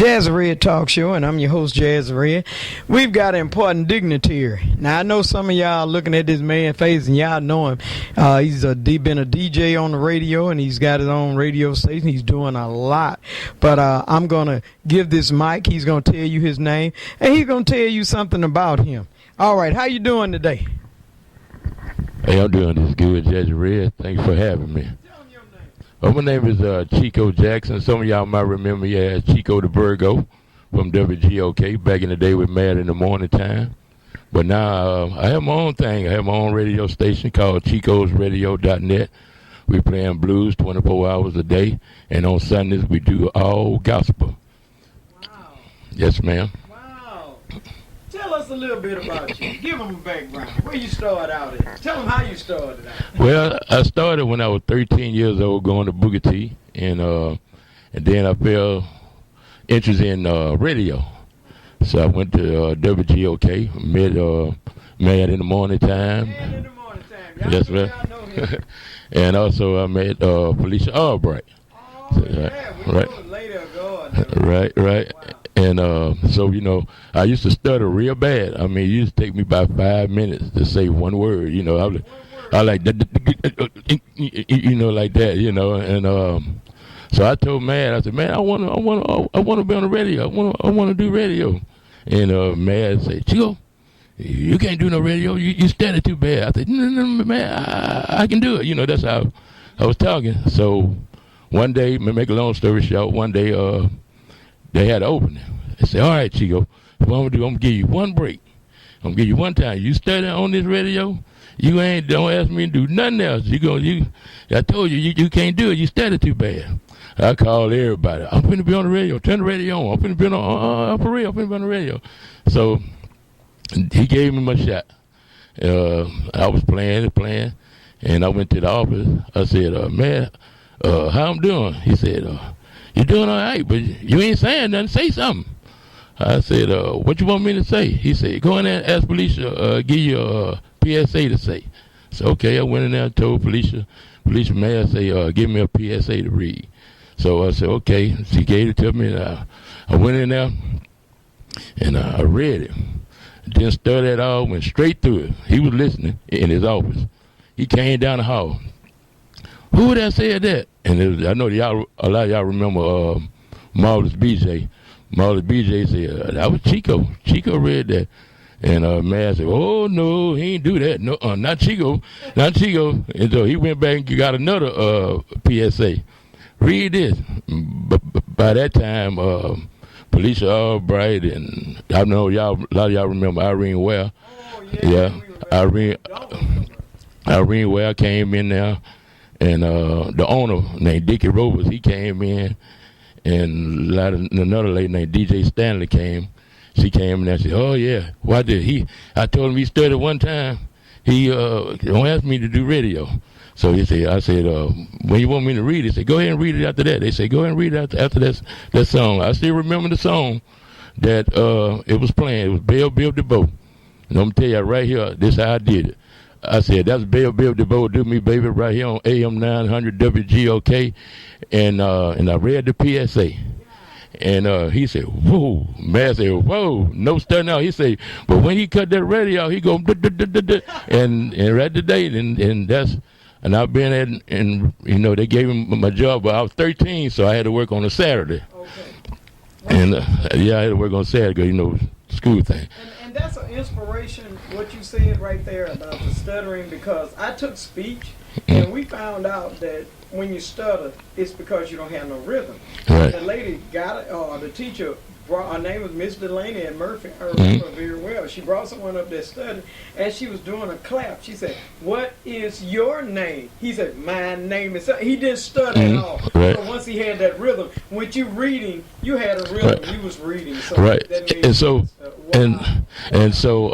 Jazzy Talk Show, and I'm your host, Jazzy. We've got an important dignitary. Now, I know some of y'all looking at this man's face, and y'all know him. He's been a DJ on the radio, and he's got his own radio station. He's doing a lot. But I'm going to give this mic. He's going to tell you his name, and he's going to tell you something about him. All right, how you doing today? Hey, I'm doing this good, Jazzy. Thanks for having me. My name is Chico Jackson. Some of y'all might remember me as Chico the Virgo from WGOK back in the day with Mad in the Morning Time. But now I have my own thing. I have my own radio station called chicosradio.net. We playing blues 24 hours a day, and on Sundays we do all gospel. Wow. Yes, ma'am. Wow. Tell us a little bit about you. Give them a background. Where you started out at. Tell them how you started out. Well, I started when I was 13 years old going to Booker T, and then I felt interest in radio. So I went to WGOK, met Mad in the Morning Time. Mad in the Morning Time. Yes, ma'am. And also I met Felicia Albright. Oh, so, yeah. We right. knew it later ago. Right. Wow. And so, you know, I used to stutter real bad. I mean, it used to take me about 5 minutes to say one word, you know. I like, you know, like that, you know. And so I told Mad, I said, man, I want to be on the radio. I want to do radio. And Mad said, Chico, you can't do no radio. You stutter too bad. I said, no, man, I can do it. You know, that's how I was talking. So one day, to make a long story short, one day, they had an opening. They said, all right, Chico, what I'm going to do, I'm going to give you one break. I'm going to give you one time. You study on this radio, don't ask me to do nothing else. I told you, you can't do it. You study too bad. I called everybody. I'm finna be on the radio. Turn the radio on. I'm finna be on, for real, I'm finna be on the radio. So he gave me my shot. I was playing, and I went to the office. I said, man, how I'm doing? He said, you're doing all right, but you ain't saying nothing. Say something. I said, what you want me to say? He said, go in there and ask Felicia, give you a PSA to say. So, okay, I went in there and told Felicia may I say, give me a PSA to read. So I said, okay. She gave it to me, and I went in there, and I read it. Didn't study at all, went straight through it. He was listening in his office. He came down the hall. Who that said that? And I know a lot of y'all remember Marvelous BJ. Marvelous BJ said, that was Chico. Chico read that. And man said, oh, no, he ain't do that. No, not Chico. And so he went back and got another PSA. Read this. By that time, Felicia Albright, and I know a lot of y'all remember Irene Ware. Oh, yeah. Irene Ware came in there. And the owner named Dickie Roberts, he came in, and another lady named DJ Stanley came. She came in and said, oh, yeah, why did he? I told him he studied one time. He don't ask me to do radio. So I said, when you want me to read it, he said, go ahead and read it after that. They said, go ahead and read it after that song. I still remember the song that it was playing. It was Bill DeVoe. And I'm going to tell you right here, this is how I did it. I said, that's Bill DeVoe, do me, baby, right here on AM 900 WGOK. And I read the PSA. And he said, whoa. Man said, whoa, no studying out. He said, but when he cut that radio, he go, and right today, and I've been at, and, you know, they gave him my job, but I was 13, so I had to work on a Saturday. Okay. And, I had to work on Saturday, you know, school thing. And that's an inspiration, what you said right there about the stuttering, because I took speech, and we found out that when you stutter, it's because you don't have no rhythm. Right. The lady got it, or the teacher brought, her name was Miss Delaney at Murphy, I remember her very well. She brought someone up there studying, and she was doing a clap. She said, what is your name? He said, my name is, he didn't stutter at all. Right. So once he had that rhythm, with you reading, you had a rhythm, you was reading. So right. That And so, wow. and so,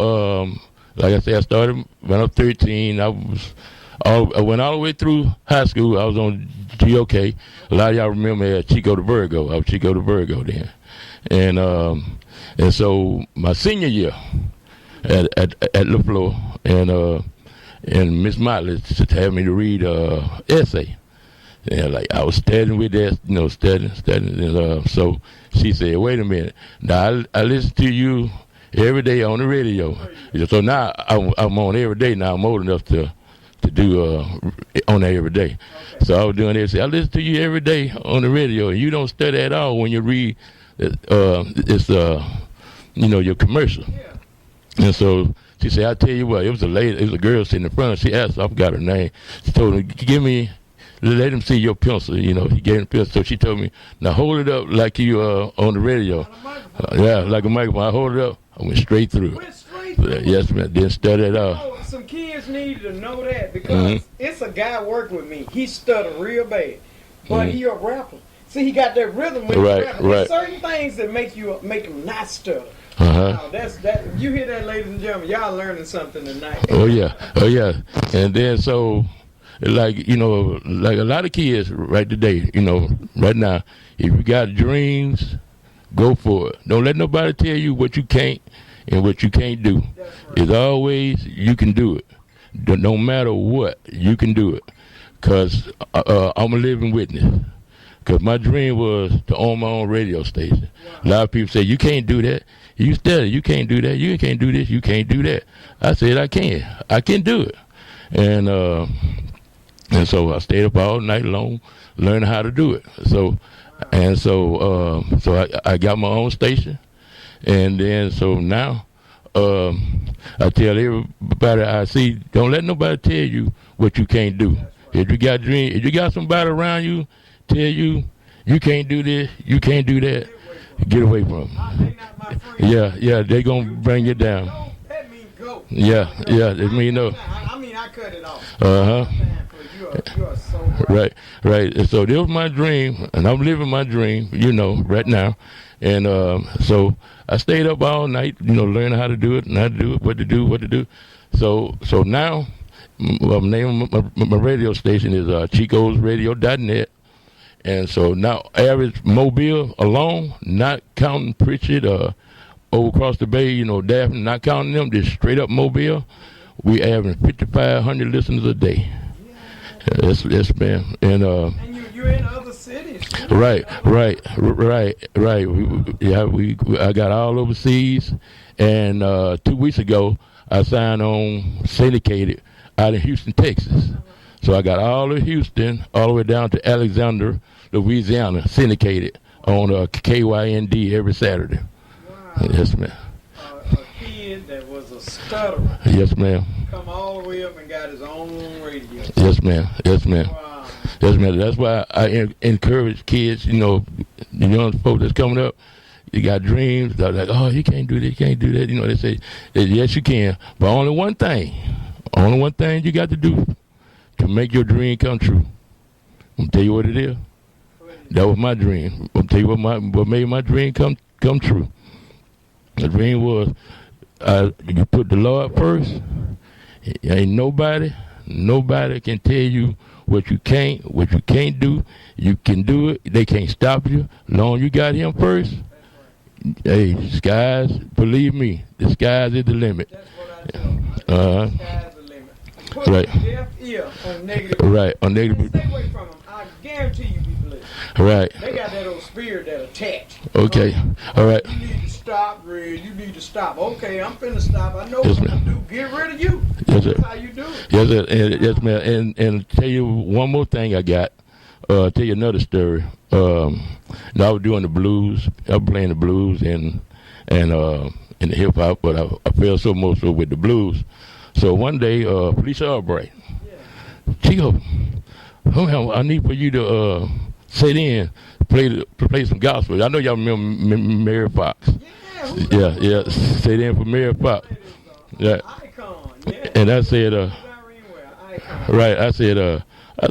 like I said, I started when I was 13. I went all the way through high school. I was on GOK. A lot of y'all remember me as Chico the Virgo. I was Chico the Virgo then. And so my senior year at LaFleur, and Miss Motley had me to read essay. And like I was studying with that, studying, and so she said, "Wait a minute, now I listen to you every day on the radio." So now I'm on every day. Now I'm old enough to do on there every day. Okay. So I was doing this. I listen to you every day on the radio, and you don't study at all when you read your commercial. Yeah. And so she said, "I tell you what, it was a girl sitting in front of her. She asked, I forgot her name. She told me, let him see your pencil." He gave him the pencil. So she told me, "Now hold it up like you on the radio." Yeah, like a microphone. I hold it up. I went straight through. Yes, man. Didn't study at all. Some kids need to know that because it's a guy working with me. He stuttered real bad, but he a rapper. See, he got that rhythm with right. There's certain things that make him not stutter. Now, that's that. You hear that, ladies and gentlemen? Y'all learning something tonight. Oh yeah. And then so, like a lot of kids right today, right now, if you got dreams, go for it. Don't let nobody tell you what you can't and what you can't do. Right. It's always you can do it. No matter what, you can do it. Because I'm a living witness. Because my dream was to own my own radio station. Wow. A lot of people say, "You can't do that. You study. You can't do that. You can't do this. You can't do that." I said, "I can. I can do it." And so I stayed up all night long learning how to do it. So I got my own station. And then so now I tell everybody I see, don't let nobody tell you what you can't do. If you got dreams, if you got somebody around you tell you you can't do this, you can't do that, get away from them. Yeah, they gonna bring you down. That means go. Yeah, it mean no. I mean I cut it off. You are so right. And so this was my dream, and I'm living my dream, right now. And so I stayed up all night, learning how to do it, what to do. So now, the name of my radio station is chicosradio.net. And so now, average Mobile alone, not counting Pritchett or over across the bay, Daphne, not counting them, just straight up Mobile, we average 5,500 listeners a day. Yes, man. And you're in other cities. Right. I got all overseas, and 2 weeks ago I signed on syndicated out in Houston, Texas. So I got all of Houston all the way down to Alexander, Louisiana, syndicated on KYND every Saturday. Wow. Yes, ma'am. A kid that was a stutterer. Yes, ma'am. Come all the way up and got his own radio. Yes, ma'am. Wow. Yes, ma'am. That's why I encourage kids, the young folks that's coming up, you got dreams. They're like, "Oh, you can't do this, you can't do that." They say, "Yes, you can." But only one thing you got to do to make your dream come true. I'm going to tell you what it is. That was my dream. I'm going to tell you what made my dream come true. The dream was you put the Lord first. Ain't nobody can tell you what you can't do. You can do it. They can't stop you. As long as you got him first, hey, believe me, the skies is the limit. That's what I tell them. Put right. deaf ear on negative. Right, on negative. Stay away from them. I guarantee you people listen. Right. They got that old spirit that attached. Okay. All right. You need to stop, Red. You need to stop. Okay, I'm finna stop. I know yes, what to do. Get rid of you. Yes, sir. That's how you do it. Yes, sir. Yes, ma'am. And tell you one more thing I got. Tell you another story. Now I was doing the blues. I was playing the blues and the hip hop, but I fell so much so with the blues. So one day, Felicia Albright, Chico, I need for you to sit in, play some gospel. I know y'all remember Mary Fox. Yeah. Sit in for Mary Fox. Yeah. Icon. Yeah. And I said, right. I said,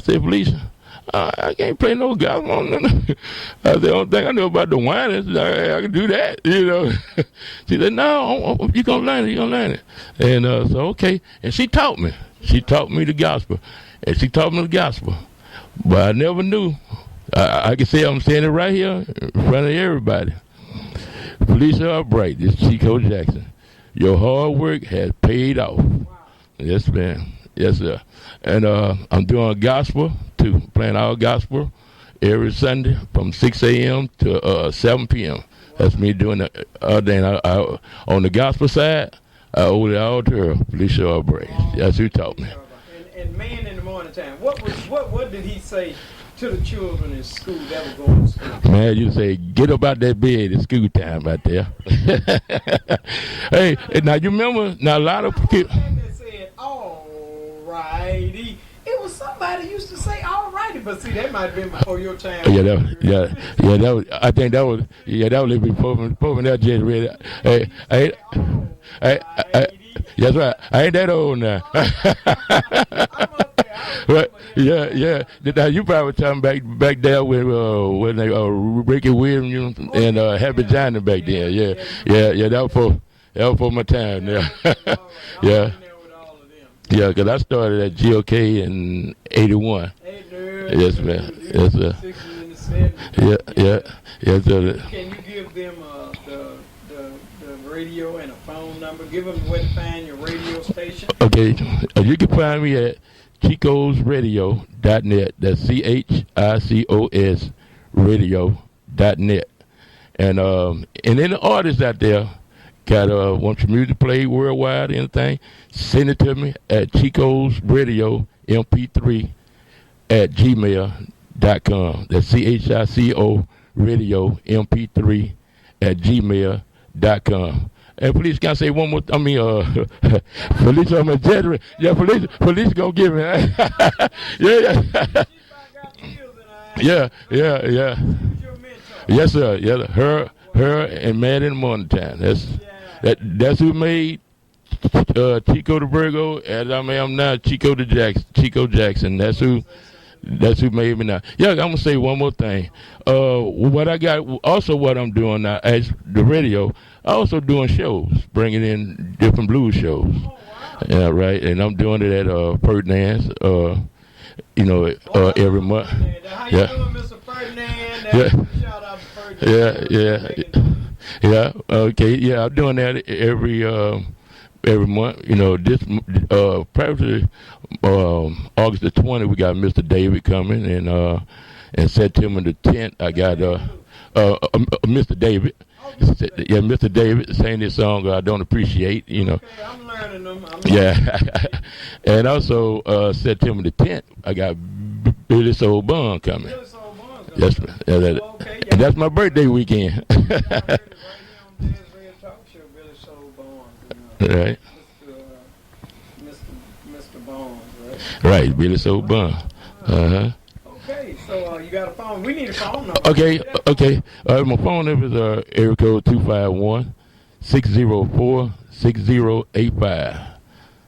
Felicia, I can't play no gospel. I said, the only thing I know about the whiners, I can do that, She said, no, you're going to learn it. And so, okay. And she taught me. She taught me the gospel. But I never knew. I can say I'm saying it right here in front of everybody. Felicia Albright, this is Chico Jackson. Your hard work has paid off. Wow. Yes, man. Yes, sir. And I'm doing gospel too, playing all gospel every Sunday from 6 a.m. to 7 p.m. That's me doing it. Then on the gospel side, I owe it all to her, Felicia Albright. That's who taught me. And man in the morning time, what did he say to the children in school that were going to school? Man, you say, get up out that bed, it's school time right there. Hey, now you remember, now a lot of people said, all righty. It was somebody used to say all righty, but see, that might have been before your time. That was, I think that was a little before that Jazzy read. Hey, that's right. I ain't that old now. But yeah. Now you probably talking back there when they Ricky Williams and Happy Johnny back then. Yeah. That was for my time. Yeah. Yeah, because I started at GOK in 81. Yes, man. Yes, sir. Yeah. Yes, sir. Can you give them the radio and a phone number? Give them where to find your radio station. Okay. You can find me at chicosradio.net. That's CHICOS radio.net. And then the artists out there want your music played worldwide, anything, send it to me at Chicos Radio MP3 at gmail.com. That's CHICO Radio MP3 at gmail.com. And police can I say one more? Police on my judgment. Yeah, police gonna give me. Yeah. Yes, sir. Yeah, her and Man in the Morning Time. That's who made Chico the Virgo, as I am now Chico Jackson. That's who made me now. Yeah, I'm gonna say one more thing. What I'm doing now as the radio, I also doing shows, bringing in different blues shows. Oh, wow. Yeah, right. And I'm doing it at Ferdinand's, every month. How you doing, Mr. Ferdinand? Shout out to Ferdinand. Yeah. Okay. Yeah, I'm doing that every month. This probably August the 20th, we got Mr. David coming, and September the 10th, I got Mr. David. Yeah, Mr. David saying this song I don't appreciate. Okay, I'm learning them. And also September the 10th, I got Billy Soul Bun coming. Yes, man. And that's my birthday weekend. Right. Mr. Bones, right? Right, Billy Soul Bun. Okay, so you got a phone. We need a phone number. Okay. My phone number is area code 251-604-6085.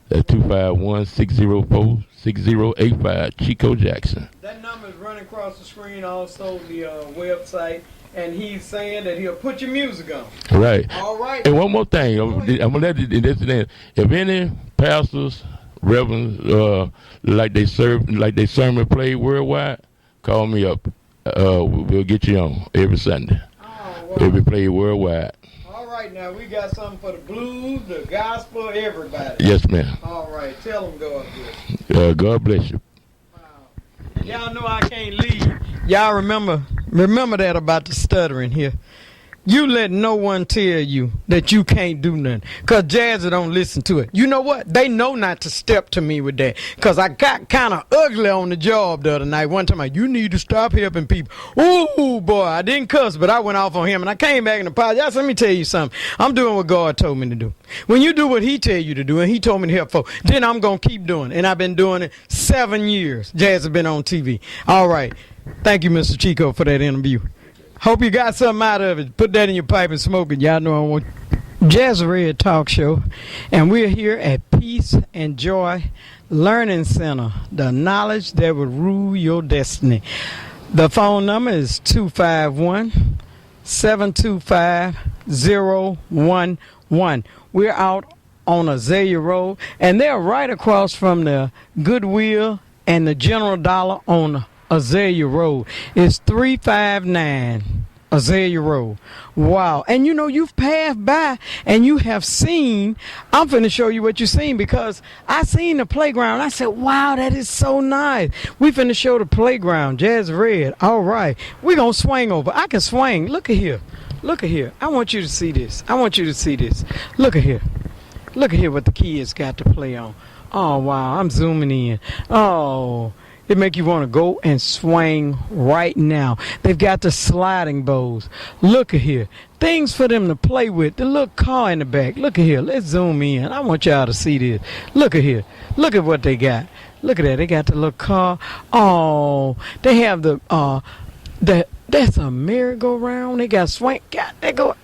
That's 251-604-6085. Chico Jackson. That number is running across the screen. Also, the website. And he's saying that he'll put your music on. Right. All right. And one more thing, I'm gonna let this. If any pastors, reverends, like they sermon played worldwide, call me up. We'll get you on every Sunday. Oh, well. It'll be played worldwide. All right, now we got something for the blues, the gospel, everybody. Yes, ma'am. All right, tell them God bless you. God bless you. Y'all know I can't leave. Y'all remember that about the stuttering here. You let no one tell you that you can't do nothing. Because Jazzy don't listen to it. You know what? They know not to step to me with that. Because I got kind of ugly on the job the other night. One time, you need to stop helping people. Ooh, boy, I didn't cuss, but I went off on him. And I came back and apologized. Let me tell you something. I'm doing what God told me to do. When you do what he tell you to do, and he told me to help folks, then I'm going to keep doing it. And I've been doing it 7 years. Jazzy been on TV. All right. Thank you, Mr. Chico, for that interview. Hope you got something out of it. Put that in your pipe and smoke it. Y'all know I want Jazzy Red Talk Show. And we're here at Peace and Joy Learning Center, the knowledge that will rule your destiny. The phone number is 251-725-011. We're out on Azalea Road, and they're right across from the Goodwill and the General Dollar on Azalea Road. It's 359 Azalea Road. Wow. And you know, you've passed by and you have seen, I'm finna show you what you've seen, because I seen the playground. I said, wow, that is so nice. We finna show the playground. Jazz Red. All right. We gonna swing over. I can swing. Look at here. Look at here. I want you to see this. I want you to see this. Look at here. Look at here what the kids got to play on. Oh, wow. I'm zooming in. Oh, it make you want to go and swing right now. They've got the sliding bows. Look at here. Things for them to play with. The little car in the back. Look at here. Let's zoom in. I want y'all to see this. Look at here. Look at what they got. Look at that. They got the little car. Oh, they have that's a merry-go-round. They got swing. God, they go.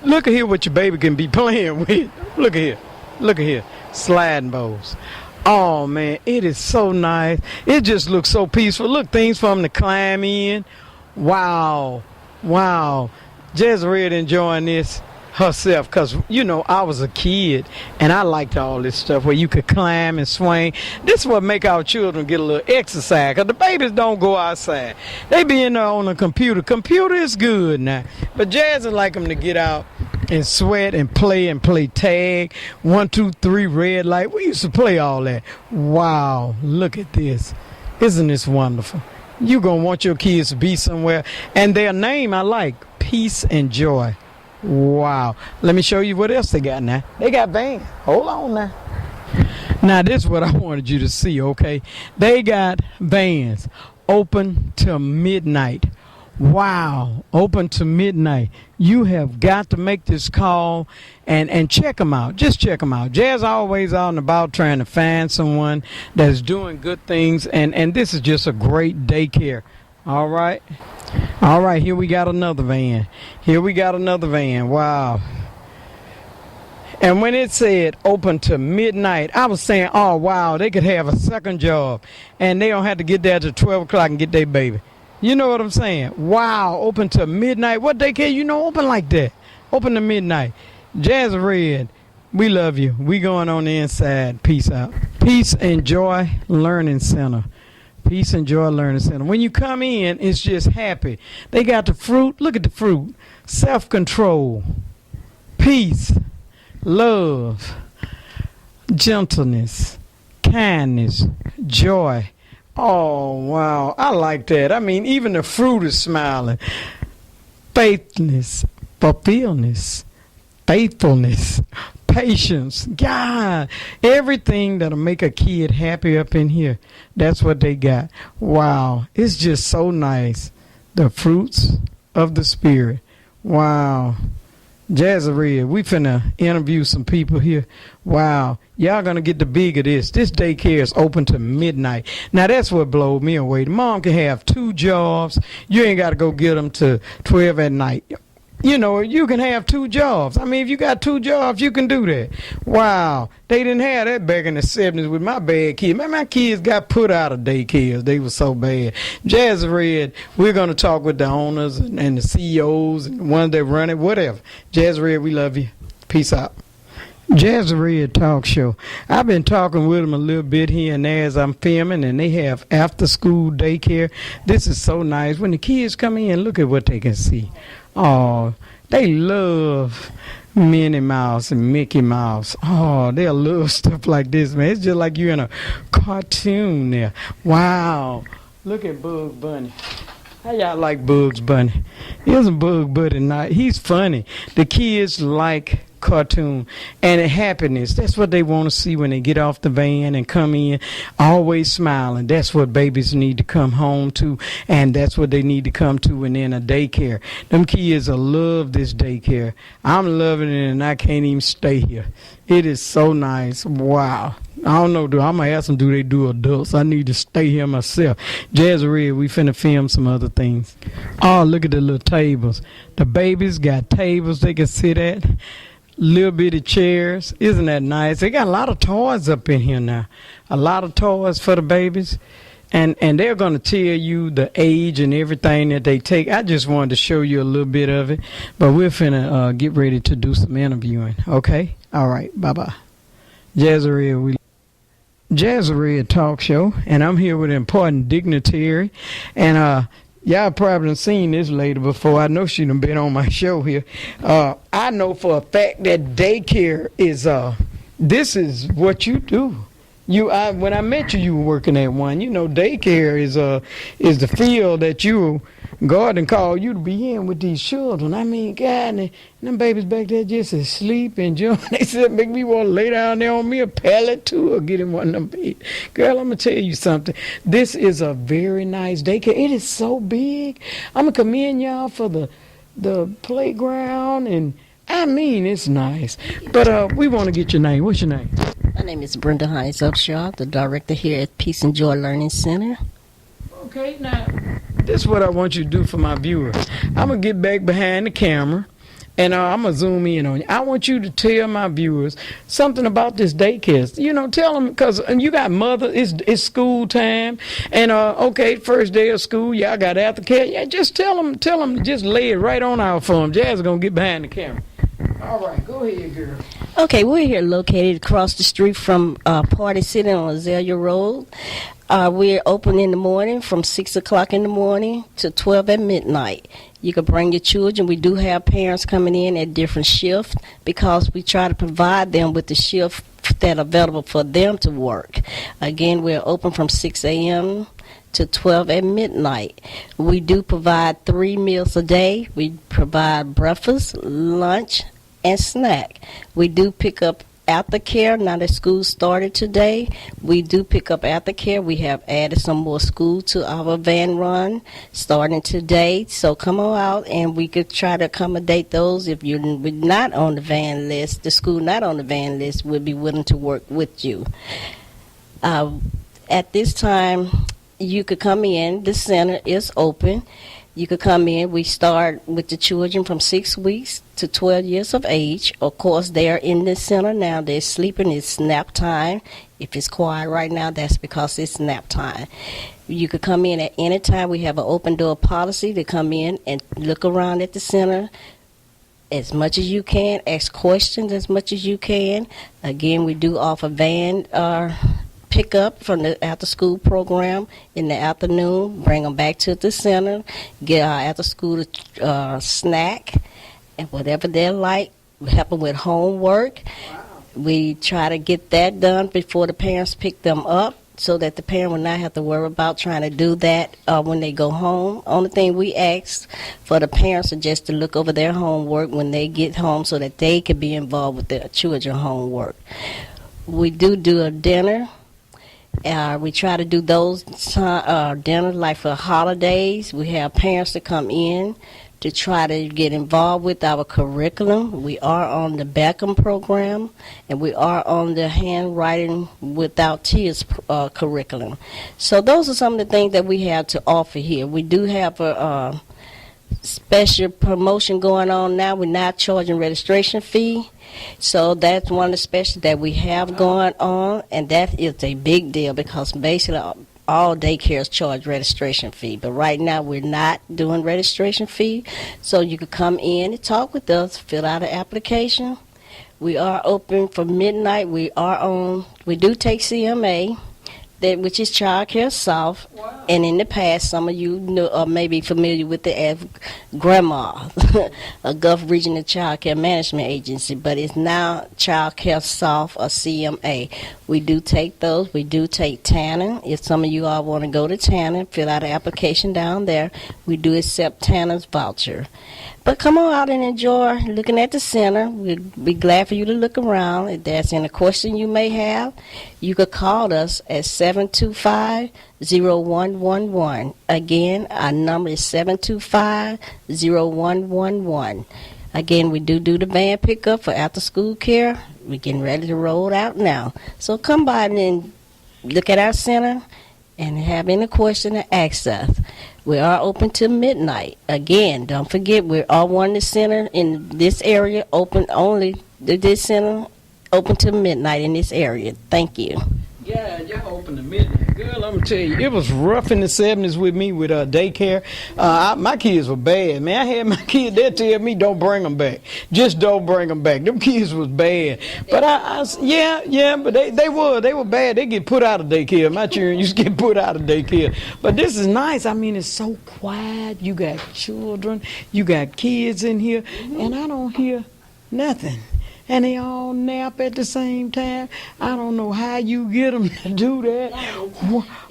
Look at here what your baby can be playing with. Look at here. Look at here. Sliding bows. Oh, man, it is so nice. It just looks so peaceful. Look, things for them to climb in. Wow. Wow. Jezreel enjoying this herself, because, you know, I was a kid, and I liked all this stuff where you could climb and swing. This is what make our children get a little exercise, because the babies don't go outside. They be in there on the computer. Computer is good now, but Jazz would like them to get out and sweat and play tag. 1, 2, 3, red light. We used to play all that. Wow, look at this. Isn't this wonderful? You're going to want your kids to be somewhere. And their name I like, Peace and Joy. Wow. Let me show you what else they got now. They got vans. Hold on now. Now, this is what I wanted you to see, okay? They got vans open till midnight. Wow, open to midnight. You have got to make this call and check them out. Just check them out. Jazz always out and about trying to find someone that's doing good things, and this is just a great daycare. All right. All right, here we got another van. Here we got another van. Wow. And when it said open to midnight, I was saying, oh, wow, they could have a second job, and they don't have to get there till 12 o'clock and get their baby. You know what I'm saying? Wow, open to midnight. What daycare, you know, open like that? Open to midnight. Jazz Red, we love you. We going on the inside. Peace out. Peace and Joy Learning Center. Peace and Joy Learning Center. When you come in, it's just happy. They got the fruit. Look at the fruit. Self-control. Peace. Love. Gentleness. Kindness. Joy. Oh, wow. I like that. I mean, even the fruit is smiling. Faithless, fulfillment, faithfulness, patience. God, everything that'll make a kid happy up in here. That's what they got. Wow. It's just so nice. The fruits of the Spirit. Wow. Jazzy, we finna interview some people here. Wow. Y'all gonna get the big of this. This daycare is open to midnight. Now that's what blowed me away. The mom can have 2 jobs. You ain't gotta go get them to 12 at night. You know, you can have 2 jobs. I mean, if you got 2 jobs, you can do that. Wow. They didn't have that back in the 70s with my bad kids. Man, my kids got put out of daycares. They were so bad. Jazz Red, we're going to talk with the owners and the CEOs and the ones that run it, whatever. Jazz Red, we love you. Peace out. Jazz Red Talk Show. I've been talking with them a little bit here and there as I'm filming, and they have after-school daycare. This is so nice. When the kids come in, look at what they can see. Oh, they love Minnie Mouse and Mickey Mouse. Oh, they'll love stuff like this, man. It's just like you're in a cartoon there. Wow. Look at Bugs Bunny. How y'all like Bugs Bunny? Isn't Bugs Bunny nice? He's funny. The kids like cartoon and happiness. That's what they want to see when they get off the van and come in, always smiling. That's what babies need to come home to, and that's what they need to come to when they're in a daycare. Them kids will love this daycare. I'm loving it, and I can't even stay here. It is so nice. Wow. I don't know, I'm going to ask them, do they do adults? I need to stay here myself. Jazz Red, we finna film some other things. Oh, look at the little tables. The babies got tables they can sit at. Little bitty chairs. Isn't that nice? They got a lot of toys up in here now. A lot of toys for the babies. And they're going to tell you the age and everything that they take. I just wanted to show you a little bit of it. But we're finna get ready to do some interviewing. Okay? All right. Bye-bye. Jazzy Talk Show. And I'm here with an important dignitary. And Y'all probably done seen this lady before. I know she done been on my show here. I know for a fact that daycare is this is what you do. When I met you, you were working at one. You know, daycare is the field that God done called you to be in with these children. I mean, God, and them babies back there just asleep and they said, make me want to lay down there on me a pallet too or get in one of them beds. Girl, I'm going to tell you something. This is a very nice daycare. It is so big. I'm going to commend y'all for the playground, and I mean, it's nice. But we want to get your name. What's your name? My name is Brenda Hines Upshaw, the director here at Peace and Joy Learning Center. Okay, now, this is what I want you to do for my viewers. I'm going to get back behind the camera, and I'm going to zoom in on you. I want you to tell my viewers something about this daycare. You know, tell them, because you got it's school time, and, okay, first day of school, y'all got aftercare. Yeah, just tell them, just lay it right on out for them. Jazz is going to get behind the camera. All right, go ahead, girl. Okay, we're here located across the street from Party City on Azalea Road. We're open in the morning from 6 o'clock in the morning to 12 at midnight. You can bring your children. We do have parents coming in at different shifts because we try to provide them with the shift that are available for them to work. Again, we're open from 6 a.m. to 12 at midnight. We do provide 3 meals a day. We provide breakfast, lunch, and snack. We do pick up aftercare. Now that school started today, we do pick up aftercare. We have added some more school to our van run starting today. So come on out and we could try to accommodate those. If you're not on the van list, the school not on the van list, we'll be willing to work with you. At this time, you could come in. The center is open. You could come in. We start with the children from 6 weeks to 12 years of age. Of course, they are in the center now. They're sleeping. It's nap time. If it's quiet right now, that's because it's nap time. You could come in at any time. We have an open door policy to come in and look around at the center as much as you can. Ask questions as much as you can. Again, we do offer van pick up from the after-school program in the afternoon, bring them back to the center, get our after-school snack, and whatever they like, we help them with homework. Wow. We try to get that done before the parents pick them up so that the parent will not have to worry about trying to do that when they go home. Only thing we ask for the parents is just to look over their homework when they get home so that they can be involved with their children's homework. We do a dinner. We try to do those dinners like for holidays. We have parents to come in to try to get involved with our curriculum. We are on the Beckham program, and we are on the Handwriting Without Tears curriculum. So those are some of the things that we have to offer here. We do have a special promotion going on now. We're not charging registration fee. So that's one of the specials that we have going on, and that is a big deal because basically all daycares charge registration fee. But right now we're not doing registration fee, so you can come in and talk with us, fill out an application. We are open from midnight. We do take CMA, which is Child Care South. Wow. And in the past, some of you may be familiar with the GRAMA, a Gulf Regional Child Care Management Agency, but it's now Child Care South or CMA. We do take those. We do take Tanner. If some of you all want to go to Tanner, fill out an application down there. We do accept Tanner's voucher. But come on out and enjoy looking at the center. We'd be glad for you to look around. If there's any question you may have, you could call us at 725-0111. Again, our number is 725-0111. Again, we do the van pickup for after-school care. We're getting ready to roll out now. So come by and look at our center and have any question to ask us. We are open till midnight. Again, don't forget, we're all one the center in this area, open only this center, open till midnight in this area. Thank you. Yeah, y'all opened the midnight. Girl, I'm gonna tell you, it was rough in the 70s with me with daycare. My kids were bad, man. I had my kids, they tell me, don't bring them back. Just don't bring them back. Them kids was bad. But but they were bad. They get put out of daycare. My children used to get put out of daycare. But this is nice. I mean, it's so quiet. You got children, you got kids in here, and I don't hear nothing. And they all nap at the same time. I don't know how you get them to do that.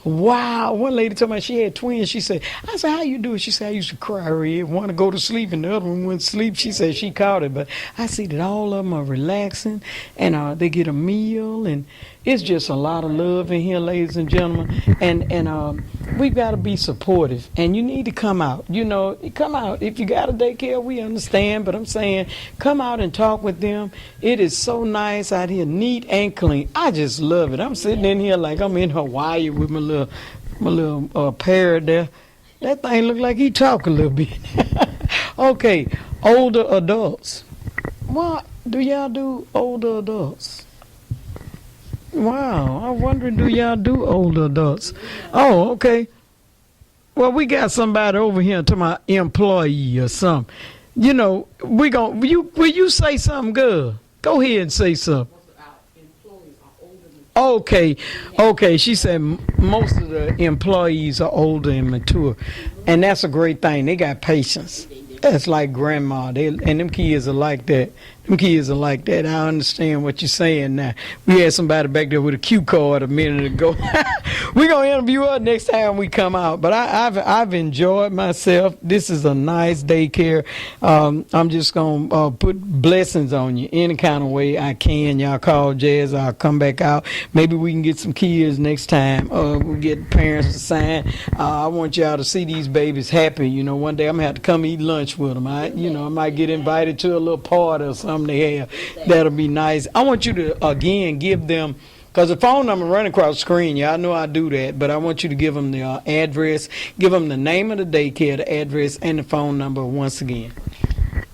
Wow. One lady told me she had twins. She said, I said, how you do it? She said, I used to cry, Red, want to go to sleep, and the other one wouldn't sleep. She said she caught it. But I see that all of them are relaxing, and they get a meal, and it's just a lot of love in here, ladies and gentlemen. And we've got to be supportive, and you need to come out. You know, come out. If you got a daycare, we understand, but I'm saying come out and talk with them. It is so nice out here, neat and clean. I just love it. I'm sitting in here like I'm in Hawaii with my little parrot there. That thing look like he talk a little bit. Okay, older adults. What do y'all do older adults? Wow, I'm wondering, do y'all do older adults? Oh, okay. Well, we got somebody over here to my employee or something. You know, will you say something good? Go ahead and say something. Okay. She said most of the employees are older and mature, and that's a great thing. They got patience. That's like grandma. And them kids are like that. I understand what you're saying now. We had somebody back there with a cue card a minute ago. We're going to interview her next time we come out. But I've enjoyed myself. This is a nice daycare. I'm just going to put blessings on you any kind of way I can. Y'all call Jazz. I'll come back out. Maybe we can get some kids next time. We'll get parents to sign. I want y'all to see these babies happy. You know, one day I'm going to have to come eat lunch with them. I might get invited to a little party or something they have. That'll be nice. I want you to, again, give them, because the phone number running across the screen, y'all know I do that, but I want you to give them the address, give them the name of the daycare, the address, and the phone number once again.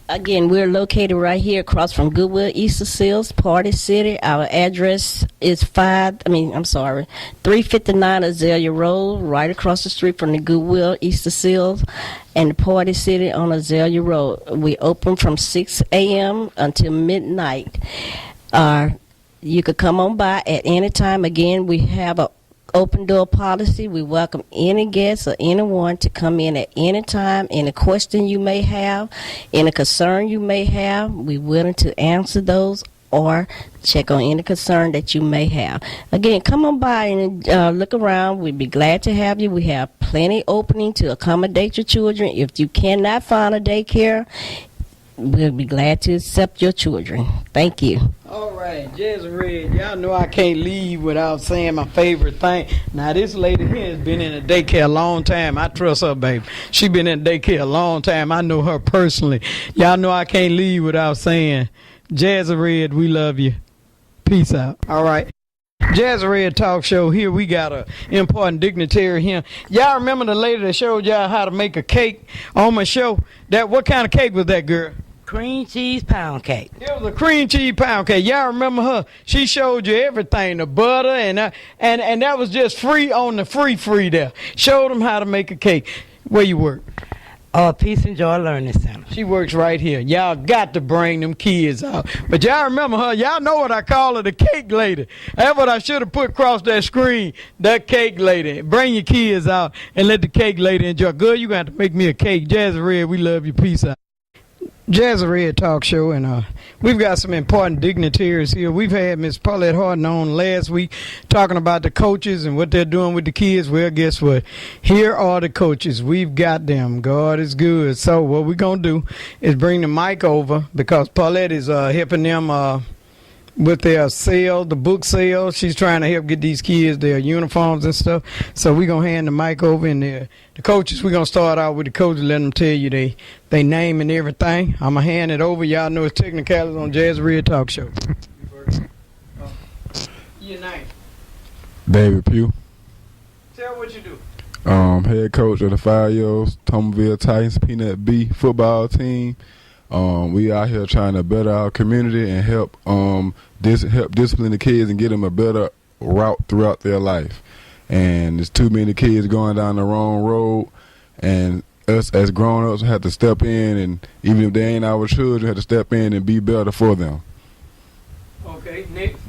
Again, we're located right here across from Goodwill Easter Seals, Party City. Our address is 359 Azalea Road, right across the street from the Goodwill Easter Seals and the Party City on Azalea Road. We open from 6 a.m. until midnight. You could come on by at any time. Again, we have a open door policy. We welcome any guest or anyone to come in at any time. Any question you may have, any concern you may have, we're willing to answer those or check on any concern that you may have. Again, come on by and look around. We'd be glad to have you. We have plenty opening to accommodate your children. If you cannot find a daycare, we'll be glad to accept your children. Thank you. All right, Jazzy Red, y'all know I can't leave without saying my favorite thing. Now, this lady here has been in a daycare a long time. I trust her, baby. She been in daycare a long time. I know her personally. Y'all know I can't leave without saying, Jazzy Red, we love you. Peace out. All right. Jazzy Red Talk Show. Here we got a important dignitary here. Y'all remember the lady that showed y'all how to make a cake on my show? What kind of cake was that, girl? Cream cheese pound cake. It was a cream cheese pound cake. Y'all remember her? She showed you everything, the butter, and that was just free on the free there. Showed them how to make a cake. Where you work? Peace and Joy Learning Center. She works right here. Y'all got to bring them kids out. But y'all remember her. Y'all know what I call her, the cake lady. That's what I should have put across that screen, that cake lady. Bring your kids out and let the cake lady enjoy. Girl, you got to make me a cake. Jazzy Red, we love you. Peace out. Jazzy Red Talk Show, and we've got some important dignitaries here. We've had Miss Paulette Horton on last week talking about the coaches and what they're doing with the kids. Well, guess what? Here are the coaches. We've got them. God is good. So what we're going to do is bring the mic over because Paulette is helping them with their sale, the book sale. She's trying to help get these kids their uniforms and stuff. So we're going to hand the mic over, and the coaches, we're going to start out with the coaches, let them tell you they name and everything. I'm going to hand it over. Y'all know it's technicalities on Jazzy Red Talk Show. Your name? David Pugh. Tell what you do. Head coach of the 5-year-olds, Thomasville Titans, Peanut B football team. We out here trying to better our community and help discipline the kids and get them a better route throughout their life. And there's too many kids going down the wrong road, and us as grown-ups have to step in, and even if they ain't our children, have to step in and be better for them. Okay, next.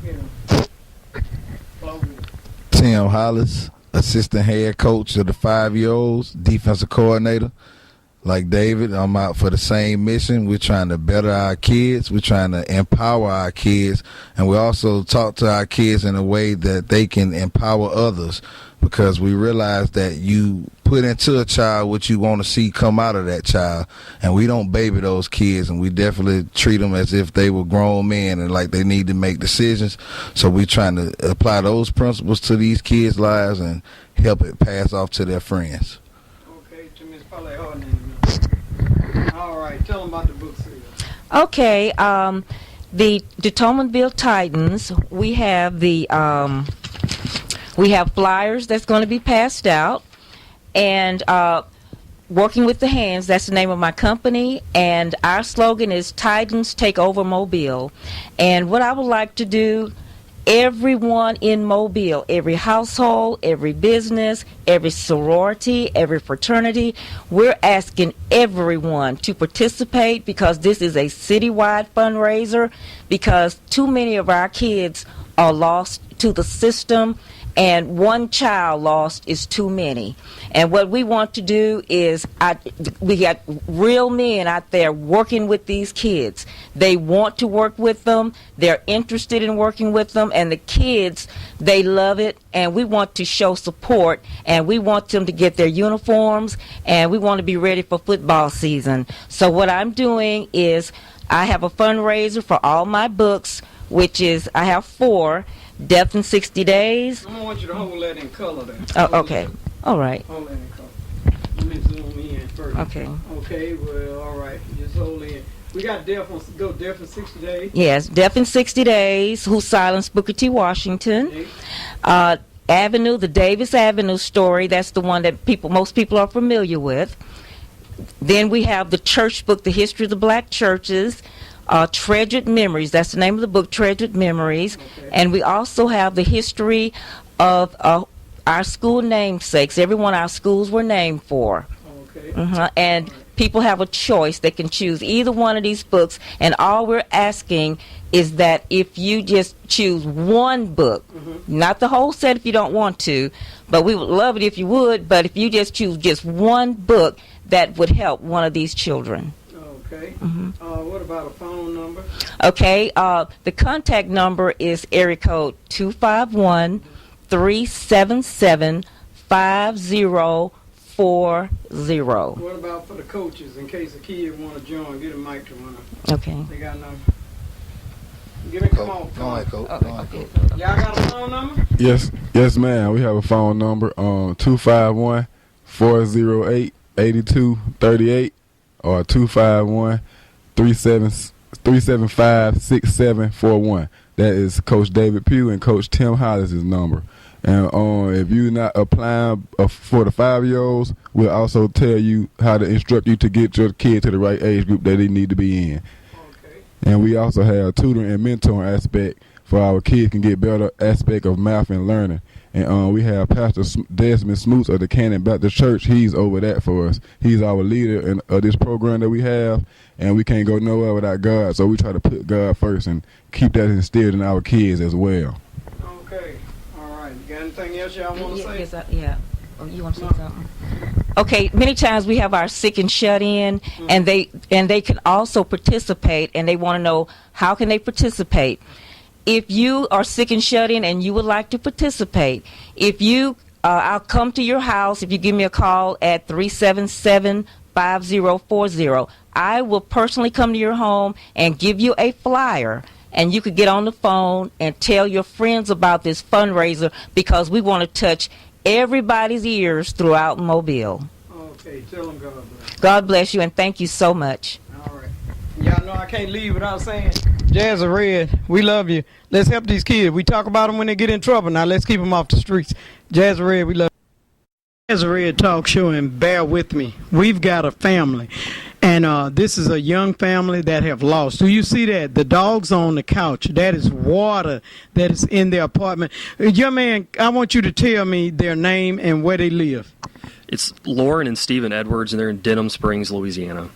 Tim Hollis, assistant head coach of the 5-year-olds, defensive coordinator. Like David, I'm out for the same mission. We're trying to better our kids. We're trying to empower our kids. And we also talk to our kids in a way that they can empower others, because we realize that you put into a child what you want to see come out of that child. And we don't baby those kids, and we definitely treat them as if they were grown men and like they need to make decisions. So we're trying to apply those principles to these kids' lives and help it pass off to their friends. Okay, to Ms. Polly Hardin. All right, tell them about the book series. Okay, the Detonville Titans. We have flyers that's going to be passed out, and Working with the Hands. That's the name of my company, and our slogan is Titans Take Over Mobile. And what I would like to do, everyone in Mobile, every household, every business, every sorority, every fraternity, we're asking everyone to participate, because this is a citywide fundraiser, because too many of our kids are lost to the system, and one child lost is too many. And what we want to do is, we got real men out there working with these kids. They want to work with them. They're interested in working with them. And the kids, they love it. And we want to show support. And we want them to get their uniforms. And we want to be ready for football season. So what I'm doing is, I have a fundraiser for all my books, which is, I have 4. Death in 60 Days. I want you to hold that in color there. Oh, okay. All right. Hold that in color. Let me zoom in first. Okay. Okay, well, all right. Just hold in. We got Death in 60 Days. Yes, Death in 60 Days, Who Silenced Booker T. Washington. Avenue, the Davis Avenue story, that's the one that most people are familiar with. Then we have the church book, The History of the Black Churches. Treasured Memories, that's the name of the book, Treasured Memories. Okay. And we also have the history of our school namesakes, everyone our schools were named for. Okay. And people have a choice. They can choose either one of these books, and all we're asking is that if you just choose one book, not the whole set if you don't want to, but we would love it if you would, but if you just choose just one book, that would help one of these children. Okay. What about a phone number? Okay. The contact number is area code 251-377-5040. What about for the coaches, in case a kid want to join? Get a mic to one of them. Okay. They got a number. Give me, come on. Go ahead, Coach. Okay. Y'all got a phone number? Yes, ma'am. We have a phone number, 251-408-8238 or 251-375-6741. That is Coach David Pugh and Coach Tim Hollis' number. And if you're not applying for the 5-year-olds, we'll also tell you how to instruct you to get your kid to the right age group that they need to be in. Okay. And we also have tutoring and mentoring aspect for our kids can get better aspect of math and learning. And we have Pastor Desmond Smoots of the Cannon Baptist Church. He's over that for us. He's our leader of this program that we have, and we can't go nowhere without God. So we try to put God first and keep that instilled in our kids as well. Okay. All right. You got anything else y'all want to say? Yes, yeah. Oh, you want to say something? Okay. Many times we have our sick and shut in, and they can also participate, and they want to know how can they participate. If you are sick and shut in and you would like to participate, I'll come to your house if you give me a call at 377-5040. I will personally come to your home and give you a flyer, and you could get on the phone and tell your friends about this fundraiser, because we want to touch everybody's ears throughout Mobile. Okay. Tell them God bless. God bless you, and thank you so much. All right. Y'all know I can't leave without saying, Jazzy Red, we love you. Let's help these kids. We talk about them when they get in trouble. Now let's keep them off the streets. Jazzy Red, we love you. Jazzy Red Talk Show, and bear with me. We've got a family. And this is a young family that have lost. Do you see that? The dog's on the couch. That is water that is in their apartment. Young man, I want you to tell me their name and where they live. It's Lauren and Stephen Edwards, and they're in Denham Springs, Louisiana.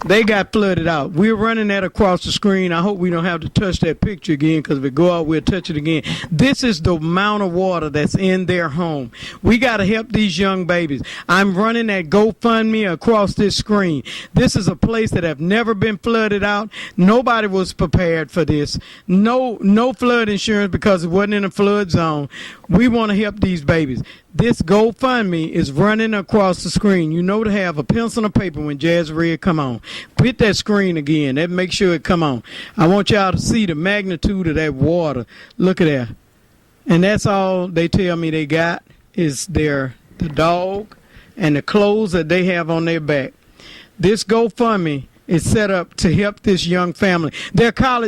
They got flooded out. We're running that across the screen. I hope we don't have to touch that picture again, because if we go out, we'll touch it again. This is the amount of water that's in their home. We got to help these young babies. I'm running that GoFundMe across this screen. This is a place that have never been flooded out. Nobody was prepared for this. No flood insurance because it wasn't in a flood zone. We want to help these babies. This GoFundMe is running across the screen. You know to have a pencil and paper when Jazzy Red come on. Hit that screen again. That make sure it come on. I want y'all to see the magnitude of that water. Look at that. And that's all they tell me they got is the dog and the clothes that they have on their back. This GoFundMe is set up to help this young family.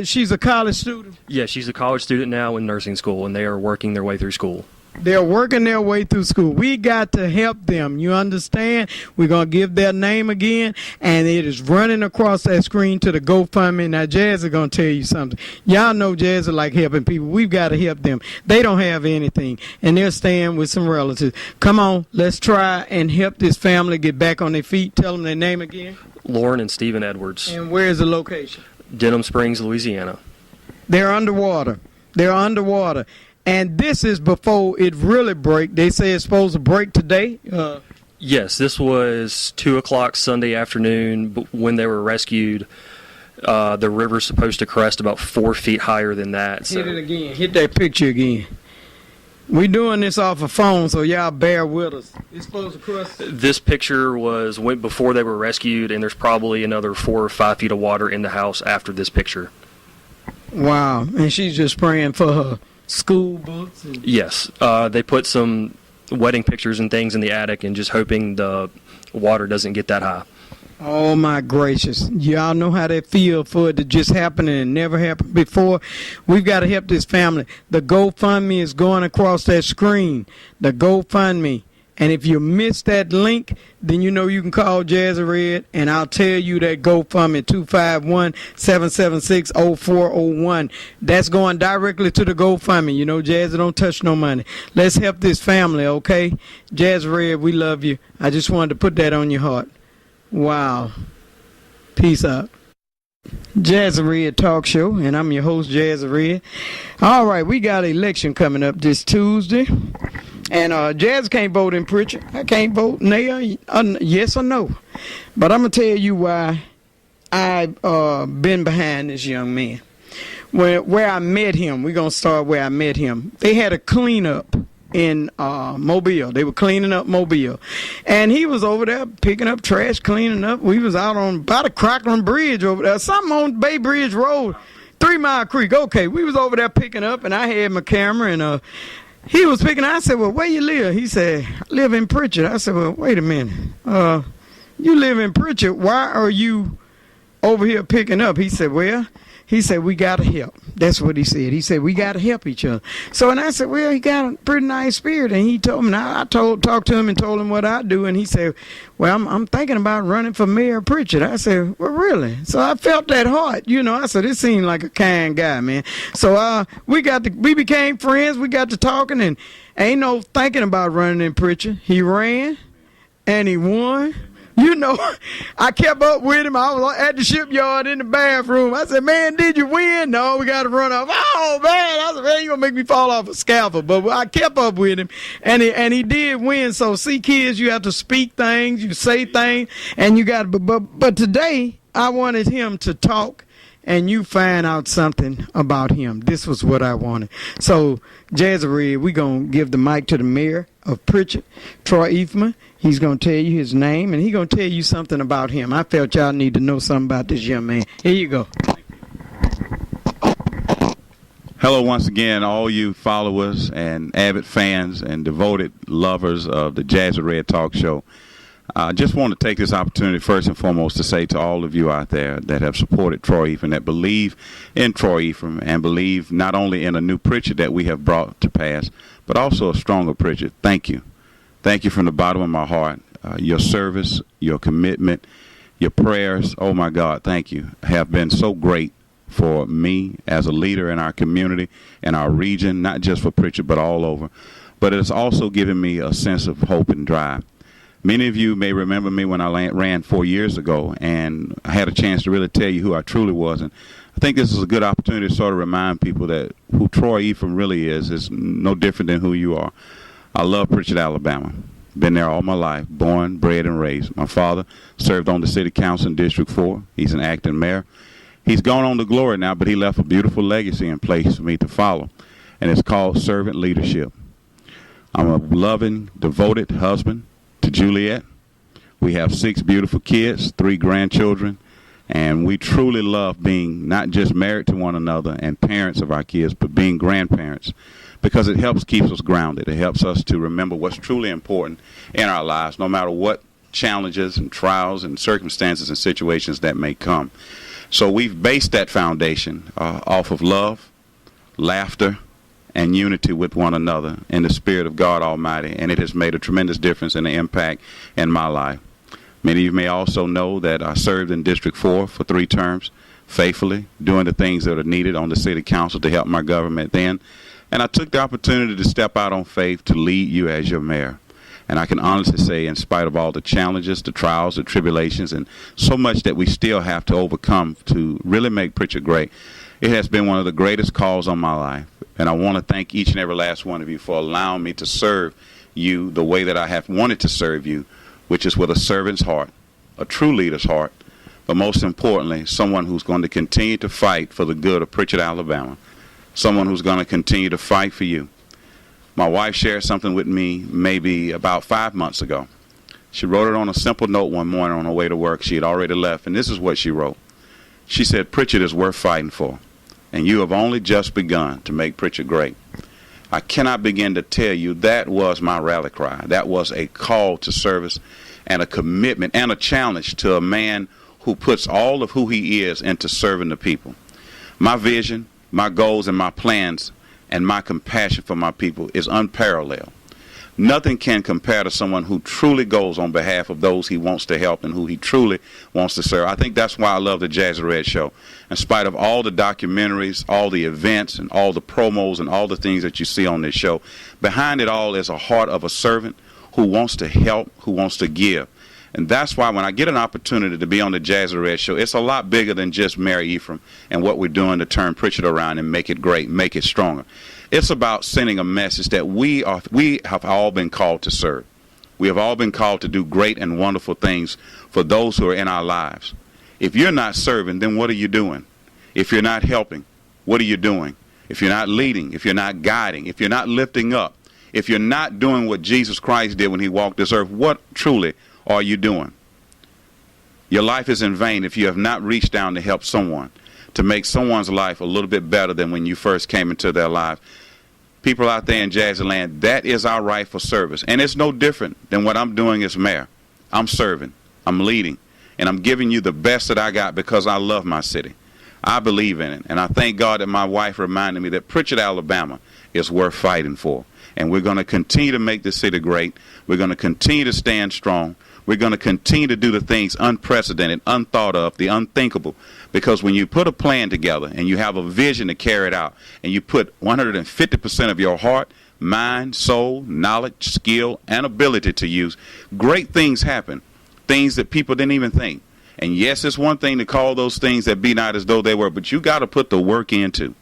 She's a college student? Yeah, she's a college student now in nursing school, and they are working their way through school. They're working their way through school. We got to help them. You understand? We're going to give their name again, and it is running across that screen to the GoFundMe. Now, Jazzy going to tell you something. Y'all know Jazzy like helping people. We've got to help them. They don't have anything, and they're staying with some relatives. Come on, let's try and help this family get back on their feet. Tell them their name again. Lauren and Stephen Edwards. And where is the location? Denham Springs, Louisiana. They're underwater. They're underwater. And this is before it really break. They say it's supposed to break today. Yes, this was 2 o'clock Sunday afternoon when they were rescued. The river's supposed to crest about 4 feet higher than that. Hit it again. Hit that picture again. We're doing this off a phone, so y'all bear with us. It's supposed to crest. This picture went before they were rescued, and there's probably another 4 or 5 feet of water in the house after this picture. Wow. And she's just praying for her school books? Yes. They put some wedding pictures and things in the attic and just hoping the water doesn't get that high. Oh, my gracious. Y'all know how they feel for it to just happen and it never happened before. We've got to help this family. The GoFundMe is going across that screen. The GoFundMe. And if you miss that link, then you know you can call Jazzy Red, and I'll tell you that GoFundMe, 251-776-0401. That's going directly to the GoFundMe. You know, Jazzy don't touch no money. Let's help this family, okay? Jazzy Red, we love you. I just wanted to put that on your heart. Wow. Peace out. Jazzy Red Talk Show, and I'm your host, Jazzy Red. All right, we got an election coming up this Tuesday. And Jazz can't vote in Pritchard. I can't vote nay, yes or no. But I'm going to tell you why I've been behind this young man. Where I met him, we're going to start where I met him. They had a cleanup in Mobile. They were cleaning up Mobile. And he was over there picking up trash, cleaning up. We was out on about a Crocklin Bridge over there. Something on Bay Bridge Road, 3 Mile Creek. Okay, we was over there picking up, and I had my camera, and he was picking. I said, well, where you live? He said, I live in Pritchard. I said, well, wait a minute. You live in Pritchard. Why are you over here picking up? He said, well, we got to help. That's what he said. He said, we got to help each other. So, and I said, well, he got a pretty nice spirit. And he told me, I talked to him and told him what I do. And he said, well, I'm thinking about running for mayor of Pritchard. I said, well, really? So I felt that heart. You know, I said, this seemed like a kind guy, man. So we became friends. We got to talking, and ain't no thinking about running in Pritchard. He ran, and he won. You know, I kept up with him. I was at the shipyard in the bathroom. I said, man, did you win? No, we got to run off. Oh, man. I said, man, you going to make me fall off a scaffold. But I kept up with him, and he did win. So, see, kids, you have to speak things, you say things, and you got to, but today I wanted him to talk, and you find out something about him. This was what I wanted. So, Jazzy Red, we're going to give the mic to the mayor of Pritchard, Troy Eastman. He's going to tell you his name, and he's going to tell you something about him. I felt y'all need to know something about this young man. Here you go. Hello once again, all you followers and avid fans and devoted lovers of the Jazzy Red Talk Show. I just want to take this opportunity first and foremost to say to all of you out there that have supported Troy Ephraim, that believe in Troy Ephraim and believe not only in a new Pritchard that we have brought to pass, but also a stronger Pritchard. Thank you. Thank you from the bottom of my heart. Your service, your commitment, Your prayers, oh my God, thank you, have been so great for me as a leader in our community, in our region, not just for Pritchard, but all over. But it's also given me a sense of hope and drive. Many of you may remember me when I ran 4 years ago, and I had a chance to really tell you who I truly was. And I think this is a good opportunity to sort of remind people that who Troy Ephraim really is no different than who you are. I love Pritchard, Alabama. Been there all my life, born, bred, and raised. My father served on the city council in District 4. He's an acting mayor. He's gone on to glory now, but he left a beautiful legacy in place for me to follow, and it's called servant leadership. I'm a loving, devoted husband to Juliet. We have 6 beautiful kids, 3 grandchildren, and we truly love being not just married to one another and parents of our kids, but being grandparents, because it helps keep us grounded. It helps us to remember what's truly important in our lives, no matter what challenges and trials and circumstances and situations that may come. So we've based that foundation off of love, laughter, and unity with one another in the Spirit of God Almighty, and it has made a tremendous difference and an impact in my life. Many of you may also know that I served in District 4 for 3 terms, faithfully, doing the things that are needed on the city council to help my government then. And I took the opportunity to step out on faith to lead you as your mayor. And I can honestly say, in spite of all the challenges, the trials, the tribulations, and so much that we still have to overcome to really make Pritchard great, it has been one of the greatest calls on my life. And I want to thank each and every last one of you for allowing me to serve you the way that I have wanted to serve you, which is with a servant's heart, a true leader's heart, but most importantly, someone who's going to continue to fight for the good of Pritchard, Alabama, someone who's going to continue to fight for you. My wife shared something with me maybe about 5 months ago. She wrote it on a simple note one morning on her way to work. She had already left, and this is what she wrote. She said, "Pritchard is worth fighting for, and you have only just begun to make Pritchard great." I cannot begin to tell you that was my rally cry. That was a call to service and a commitment and a challenge to a man who puts all of who he is into serving the people. My vision, my goals, and my plans and my compassion for my people is unparalleled. Nothing can compare to someone who truly goes on behalf of those he wants to help and who he truly wants to serve. I think that's why I love the Jazzy Red Show. In spite of all the documentaries, all the events, and all the promos and all the things that you see on this show, behind it all is a heart of a servant who wants to help, who wants to give. And that's why when I get an opportunity to be on the Jazzy Red Show, it's a lot bigger than just Mayor Ephraim and what we're doing to turn Pritchard around and make it great, make it stronger. It's about sending a message that we have all been called to serve. We have all been called to do great and wonderful things for those who are in our lives. If you're not serving, then what are you doing? If you're not helping, what are you doing? If you're not leading, if you're not guiding, if you're not lifting up, if you're not doing what Jesus Christ did when he walked this earth, what truly are you doing? Your life is in vain if you have not reached down to help someone, to make someone's life a little bit better than when you first came into their life. People out there in Jazzy Land, that is our right for service. And it's no different than what I'm doing as mayor. I'm serving, I'm leading, and I'm giving you the best that I got because I love my city. I believe in it. And I thank God that my wife reminded me that Pritchard, Alabama is worth fighting for. And we're going to continue to make this city great. We're going to continue to stand strong. We're going to continue to do the things unprecedented, unthought of, the unthinkable. Because when you put a plan together and you have a vision to carry it out, and you put 150% of your heart, mind, soul, knowledge, skill, and ability to use, great things happen, things that people didn't even think. And yes, it's one thing to call those things that be not as though they were, but you got to put the work into.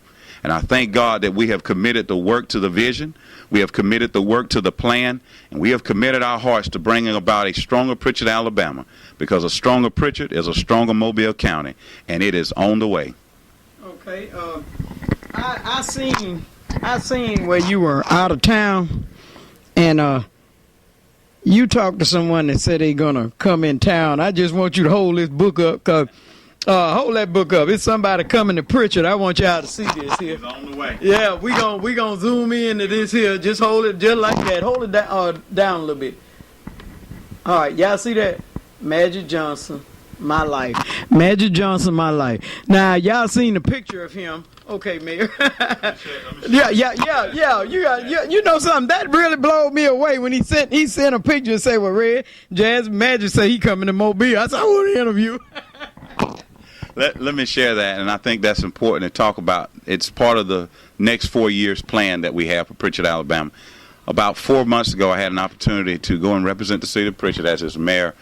And I thank God that we have committed the work to the vision, we have committed the work to the plan, and we have committed our hearts to bringing about a stronger Pritchard, Alabama, because a stronger Pritchard is a stronger Mobile County, and it is on the way. Okay, I seen where you were out of town, and you talked to someone that said they're gonna come in town. I just want you to hold this book up, cause hold that book up. It's somebody coming to Pritchard. I want y'all to see this here. It's on the way. Yeah, we gonna zoom into this here. Just hold it just like that. Hold it down a little bit. All right, y'all see that? Magic Johnson, My life. Magic Johnson, my life. Now, y'all seen the picture of him. Okay, Mayor. Yeah. You know something that really blowed me away when he sent a picture and say, "Well, Red Jazz Magic say he coming to Mobile." I said, "I want to interview." Let me share that, and I think that's important to talk about. It's part of the next 4 years plan that we have for Pritchard, Alabama. About 4 months ago, I had an opportunity to go and represent the city of Pritchard as its mayor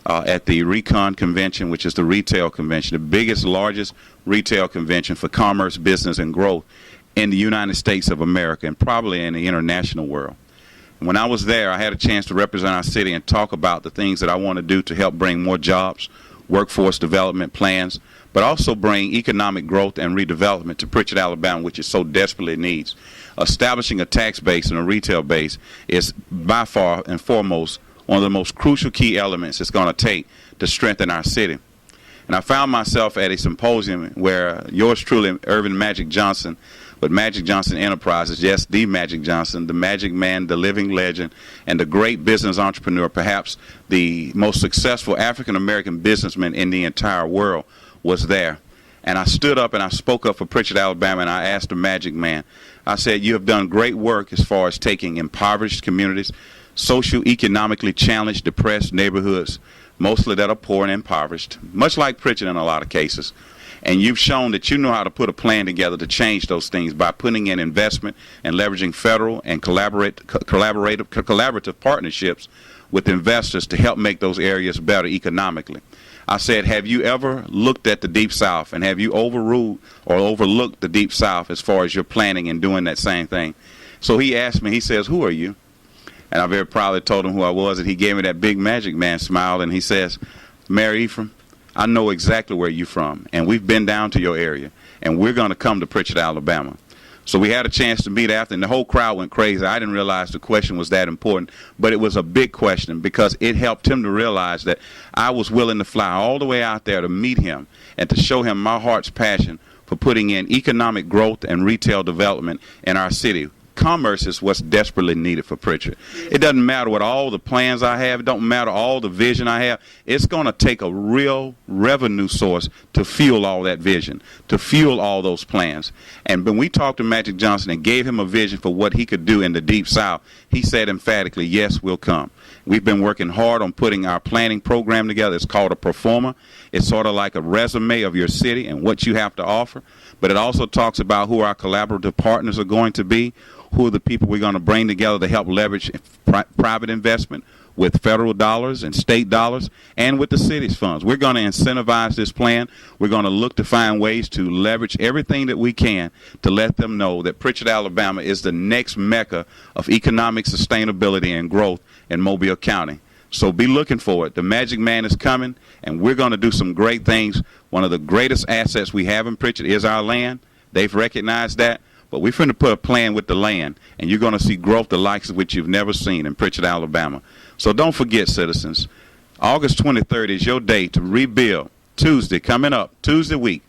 at the Recon Convention, which is the retail convention, the biggest, largest retail convention for commerce, business, and growth in the United States of America and probably in the international world. And when I was there, I had a chance to represent our city and talk about the things that I want to do to help bring more jobs, workforce development plans, but also bring economic growth and redevelopment to Pritchard, Alabama, which it so desperately needs. Establishing a tax base and a retail base is by far and foremost one of the most crucial key elements it's going to take to strengthen our city. And I found myself at a symposium where yours truly, Irvin Magic Johnson, with Magic Johnson Enterprises, yes, the Magic Johnson, the Magic Man, the living legend, and the great business entrepreneur, perhaps the most successful African-American businessman in the entire world, was there. And I stood up and I spoke up for Pritchard, Alabama, and I asked the Magic Man, I said, you have done great work as far as taking impoverished communities, socioeconomically challenged, depressed neighborhoods, mostly that are poor and impoverished, much like Pritchard in a lot of cases. And you've shown that you know how to put a plan together to change those things by putting in investment and leveraging federal and collaborative partnerships with investors to help make those areas better economically. I said, have you ever looked at the Deep South, and have you overruled or overlooked the Deep South as far as your planning and doing that same thing? So he asked me, he says, who are you? And I very proudly told him who I was, and he gave me that big Magic Man smile, and he says, Mayor Ephraim, I know exactly where you're from, and we've been down to your area, and we're going to come to Pritchard, Alabama. So we had a chance to meet after, and the whole crowd went crazy. I didn't realize the question was that important, but it was a big question because it helped him to realize that I was willing to fly all the way out there to meet him and to show him my heart's passion for putting in economic growth and retail development in our city. Commerce is what's desperately needed for Pritchard. It doesn't matter what all the plans I have. It don't matter all the vision I have. It's going to take a real revenue source to fuel all that vision, to fuel all those plans. And when we talked to Magic Johnson and gave him a vision for what he could do in the Deep South, he said emphatically, yes, we'll come. We've been working hard on putting our planning program together. It's called a performer. It's sort of like a resume of your city and what you have to offer. But it also talks about who our collaborative partners are going to be, who are the people we're going to bring together to help leverage private investment with federal dollars and state dollars and with the city's funds. We're going to incentivize this plan. We're going to look to find ways to leverage everything that we can to let them know that Pritchard, Alabama is the next mecca of economic sustainability and growth in Mobile County. So be looking for it. The Magic Man is coming, and we're going to do some great things. One of the greatest assets we have in Pritchard is our land. They've recognized that. But we're going to put a plan with the land, and you're going to see growth the likes of which you've never seen in Pritchard, Alabama. So don't forget, citizens, August 23rd is your day to rebuild. Tuesday, coming up, Tuesday week,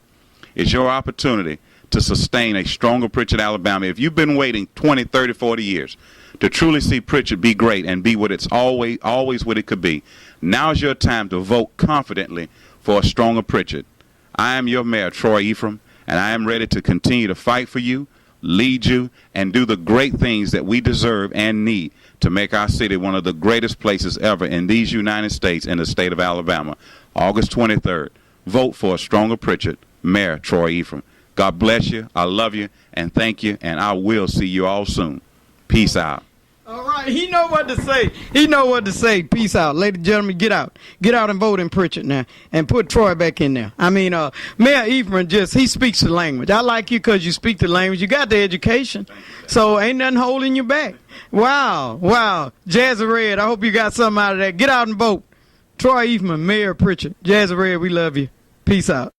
is your opportunity to sustain a stronger Pritchard, Alabama. If you've been waiting 20, 30, 40 years to truly see Pritchard be great and be what it's always what it could be, now's your time to vote confidently for a stronger Pritchard. I am your mayor, Troy Ephraim, and I am ready to continue to fight for you, lead you, and do the great things that we deserve and need to make our city one of the greatest places ever in these United States and the state of Alabama. August 23rd. Vote for a stronger Pritchard. Mayor Troy Ephraim. God bless you. I love you and thank you, and I will see you all soon. Peace out. All right, he know what to say. He know what to say. Peace out. Ladies and gentlemen, get out. Get out and vote in Pritchard now and put Troy back in there. I mean, Mayor Ephraim he speaks the language. I like you because you speak the language. You got the education. So ain't nothing holding you back. Wow. Jazzy Red, I hope you got something out of that. Get out and vote. Troy Ephraim, Mayor Pritchard. Jazzy Red, we love you. Peace out.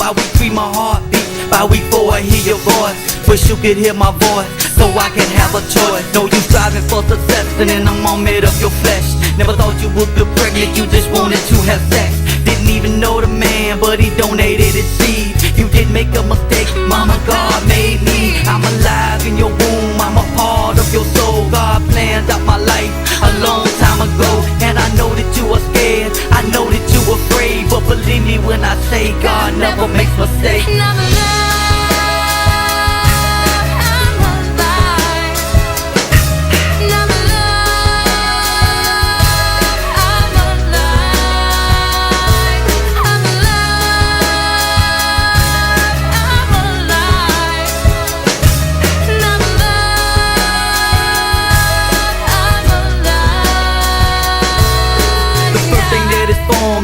while we free my heartbeat, while we for I hear your voice. Wish you could hear my voice, so I can have a choice. Know you striving for success, and then I'm all made of your flesh. Never thought you would get pregnant, you just wanted to have sex. Didn't even know the man, but he donated his seed. You didn't make a mistake, mama, God made me. I'm alive in your womb, I'm a part of your soul. God planned out my life a long time ago. And I know that you are scared, I know that you are afraid, but believe me when I say God never makes mistakes.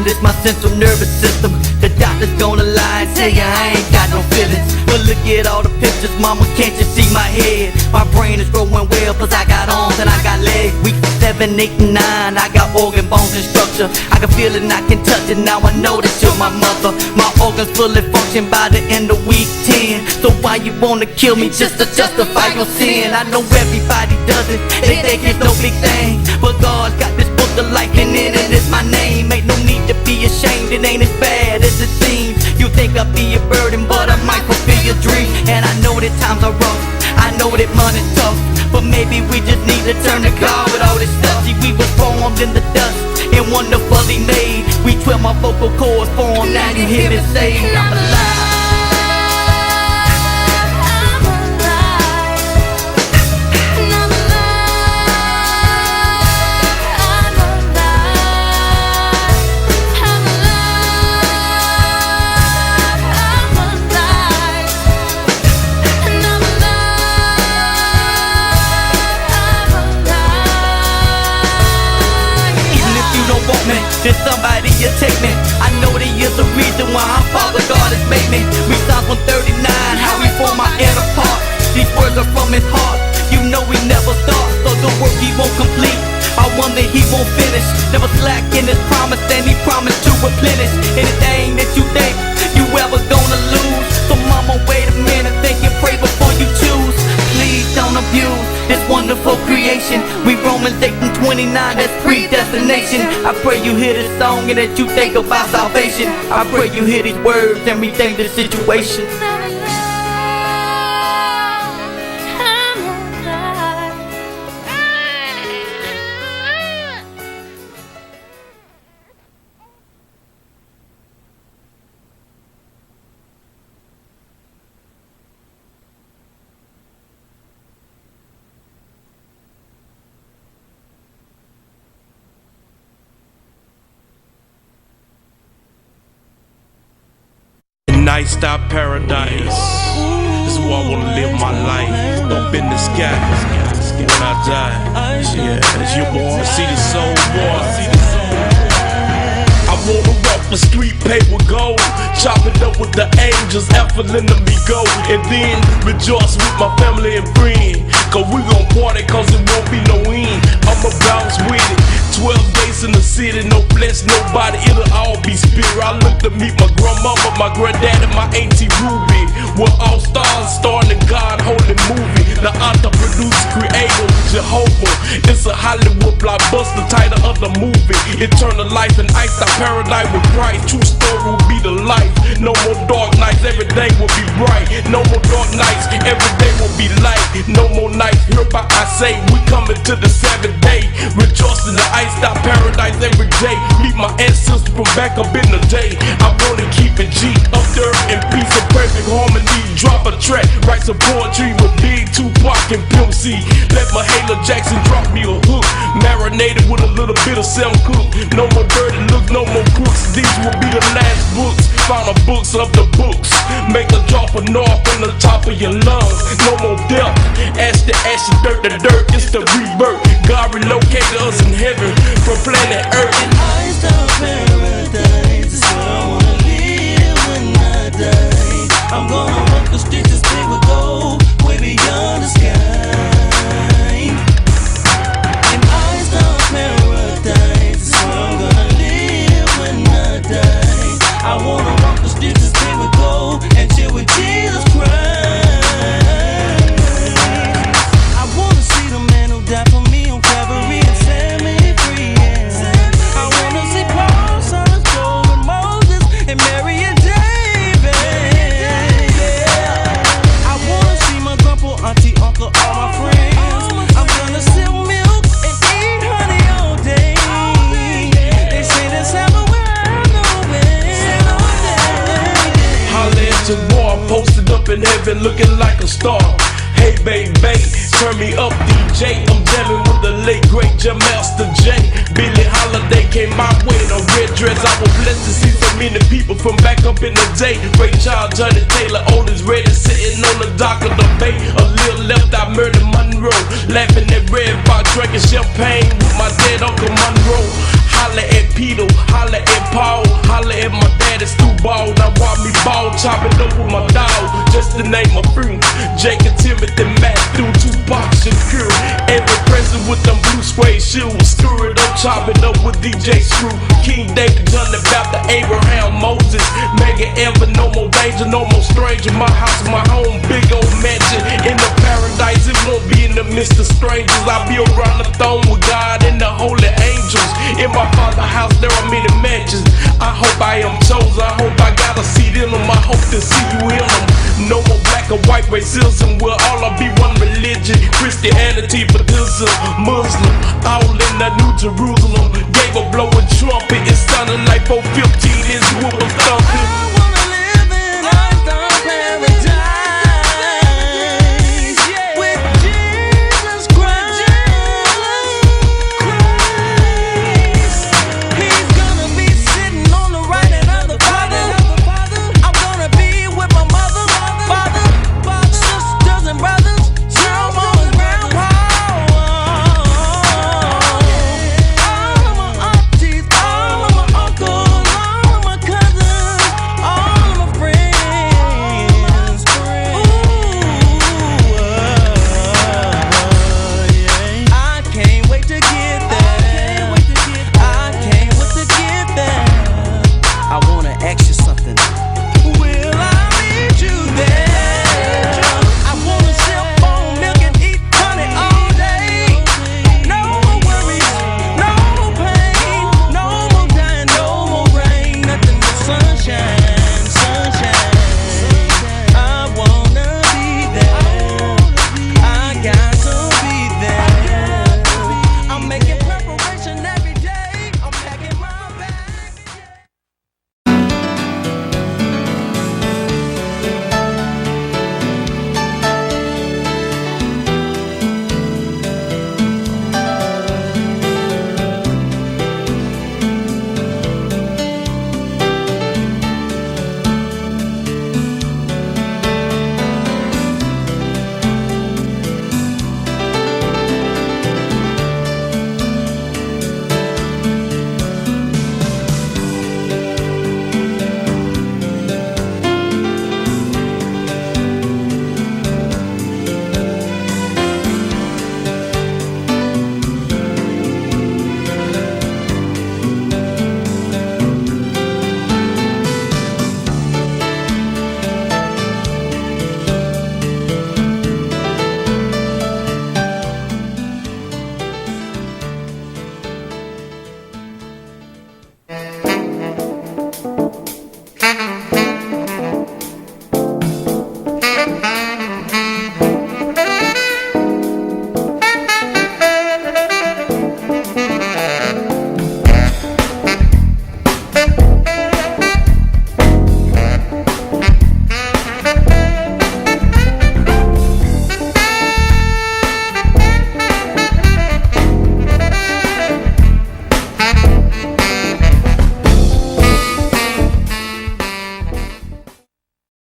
It's my central nervous system. The doctor's gonna lie and tell you I ain't got no feelings. But look at all the pictures, mama, can't you see my head? My brain is growing well, cause I got arms and I got legs. Week 7, 8, and 9, I got organ, bones, and structure. I can feel it and I can touch it, now I know that you're my mother. My organs fully function by the end of week 10. So why you wanna kill me just to justify your sin? I know everybody does it, they think it's no big thing. But God's got this book of life and in it is my name. Ain't no need to be ashamed, it ain't as bad as it seems. You think I'll be a burden, but I might fulfill your dream. And I know that times are rough, I know that money's tough, but maybe we just need to turn to God with all this stuff. See, we was formed in the dust and wonderfully made. We 12 my vocal cords formed, now you hear me say I'm alive. Then somebody you take me. I know there is a reason why I'm Father God has made me. We Psalms 139, how we form our inner part. These words are from his heart. You know he never starts, so the work he won't complete, I wonder he won't finish. Never slack in his promise, and he promised to replenish anything that you think you ever gonna lose. So mama, wait a minute, think and pray before you choose. Please don't abuse this wonderful creation. We Romans 8 and 29, that's predestination. I pray you hear this song and that you think about salvation. I pray you hear these words and rethink the situation. Lifestyle paradise. This is where I wanna live my life. Up in the sky when I die. Yeah, it's your boy. See the soul boy. I wanna walk the street paved with gold, chop it up with the angels, after letting me go, and then rejoice with my family and friends. Cause we gon' party, cause it won't be no end. I'ma bounce with it. 12 days in the city, no flesh, nobody, it'll all be spirit. I look to meet my grandmama, my granddad, and my auntie Ruby. We're all stars, starring in God, holy movie. The author, producer, creator, Jehovah. It's a Hollywood blockbuster, title of the movie. Eternal life and iced out paradise with Christ. True story will be the life. No more dark nights, every day will be bright. No more dark nights, every day will be light. No more nights, hereby I say, we coming to the 7th day. Rejoicing the iced out paradise every day. Meet my ancestors from back up in the day. I wanna keep it G, up there in peace and perfect harmony. Drop a track, write some poetry with Big Tupac and Pimp C. Let Mahalia Jackson drop me a hook, marinated with a little bit of Sam Cooke. No more dirty looks, no more crooks. These will be the last books, final books of the books. Make a drop of north on the top of your lungs. No more depth, ash to ash, dirt to dirt. It's the rebirth. God relocated us in heaven from planet Earth. And I stop paradise. It's where I wanna live when I die. I'm gonna walk the streets and stay with gold, way beyond the sky. And I stop paradise. It's where I'm gonna live when I die. I wanna walk the streets and stay with gold. boy, I'm posted up in heaven looking like a star. Hey baby, turn me up DJ. I'm jamming with the late great Master J. Billie Holiday came my way in a red dress. I was blessed to see so many people from back up in the day. Ray Charles, Johnny Taylor, Otis Reddy sitting on the dock of the bay. A little left, I murdered Monroe, laughing at Red Fox, drinking champagne with my dead Uncle Monroe. Holla at Peter, holla at Paul, holla at my daddy Stu Ball. Now watch me ball, chopping up with my dog, just to name a few. Jacob, Timothy, Matthew, Tupac, Shakur. Every present with them blue suede shoes. Screw it up, chop it up with DJ Screw. King David, John the Baptist, Abraham, Moses. Mega Ever, no more danger, no more stranger. My house, my home, big old mansion. In the paradise, it won't be in the midst of strangers. I'll be around the throne with God and the holy angels. In my father's house, there are many mansions. I hope I am chosen. I hope I got a seat in them. I hope to see you in them. No more black or white racism. We'll all be one religion. Christianity, Buddhism, Muslim, all in the New Jerusalem. Gave a blow with trumpet. It sounded like 415 is what I'm thumping.